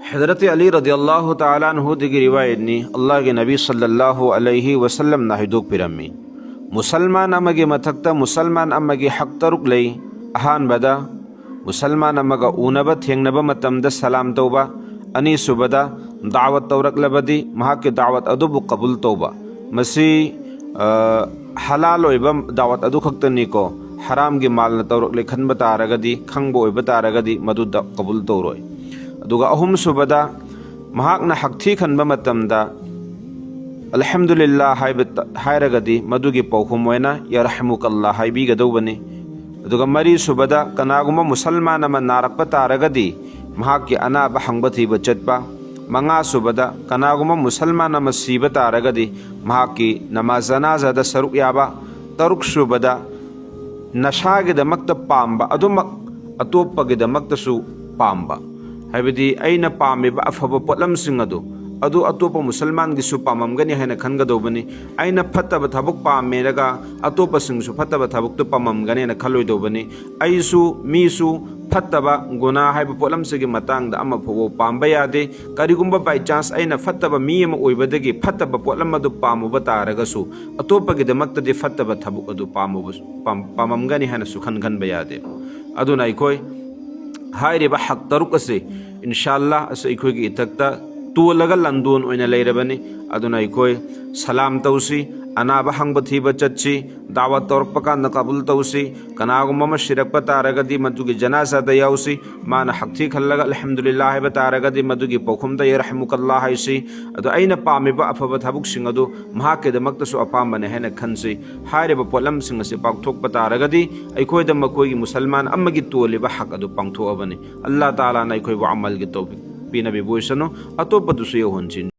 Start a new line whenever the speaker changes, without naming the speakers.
हज़रत अली रज़ियल्लाहु ताला अन्हु दिगी रिवायत नी अल्लाह के नबी सल्लल्लाहु अलैहि वसल्लम ना हिदुक पिरम्मी मुसलमान अमगे मथक्ता मुसलमान अमगे हक तरुक लई अहानबदा मुसलमान अमगा उनबा थेंगनबा मतमदा सलाम तौबा अनी सुबदा दावत तौरकलबदी महाके दावत अदुबु कबूल तौबा मसी हलाल ओइबा दावत अदु खक्तनीको हराम गी माल न तौरकले खनबा तारगदी खंगबो ओइबा तारगदी मदु कबूल तौरोय अदुगा अहुम सुबदा महाकना हक्थी खनबा मतमदा अल्हम्दुलिल्लाह हायरगदी मदुगी पौखुम ओइना यरहमुकल्लाह हायबीगदौबनी अदुगा मरी सुबदा कनागुमा मुसलमान अमा नारकपा तारगदी महाकी अनाबा हंगबा थीबा चटपा मंगा सुबदा कनागुमा मुसलमान अमा सीबा तारगदी महाकी नमाज जनाजादा सरुक याबा तरुक सुबदा नशागिदमक्ता पाम्बा अदुमक अतोप्पगिदमक्तासु पाम्बा हाइबदी अइना पामिबा अफबा पोटलमसिंग अदु अतोप मुसलमान गिसु पाममगनी हैना खनगदौबनी अइना फत्तबा थबुक पामेरगा अतोपसिंगसु फत्तबा थबुकतो पाममगनी हैना खलोइदौबनी अइसु मीसु फत्तबा गुना हाइबा पोटलमसिगी मतांगदा अमा फवो पाम्बा यादे करिगुम्बा बाय चांस अइना फत्तबा मी अमा ओइबदगी फत्तबा पोटलम अदु पामुबा तारगसु अतोपगिदमक्तदि फत्तबा थबुक अदु पाममगनी हैना सुखनगनबा यादे अदुना अइखोय हाइरिबा हक तरुक असे इंशाअल्लाह असे अइखोयगी इथक्ता तोलगा लंदोन ओइना लैरबनी अदुना अइखोय सलाम तौसी अनाबा हंगबा थीबा चच्ची दावत तौरकपा कांदा कबूल तौसी कनागुमा शिरकपा तारगदी मदुगी जनाजादा याउसी माना हक्थी खल्लगा अल्हम्दुलिल्लाह हाइबा तारगदी मदुगी पौखुमदा यरहमुकल्लाह हाइसी अदु अइना पामिबा अफबा थबुकसिंग अदु महाकेदमक्तसु अपामबने हैना खनसी हाइरिबा पोटलमसिंग असे पाक्थोकपा तारगदी अइखोयदा मखोयगी मुसलमान अमगी तोलिबा हक अदु पांगथोअबनी अल्लाह ताला ना अइखोयबु अमलगी तौफीक पीनबी बोइसनो अतोपदुसु यहोनचिन।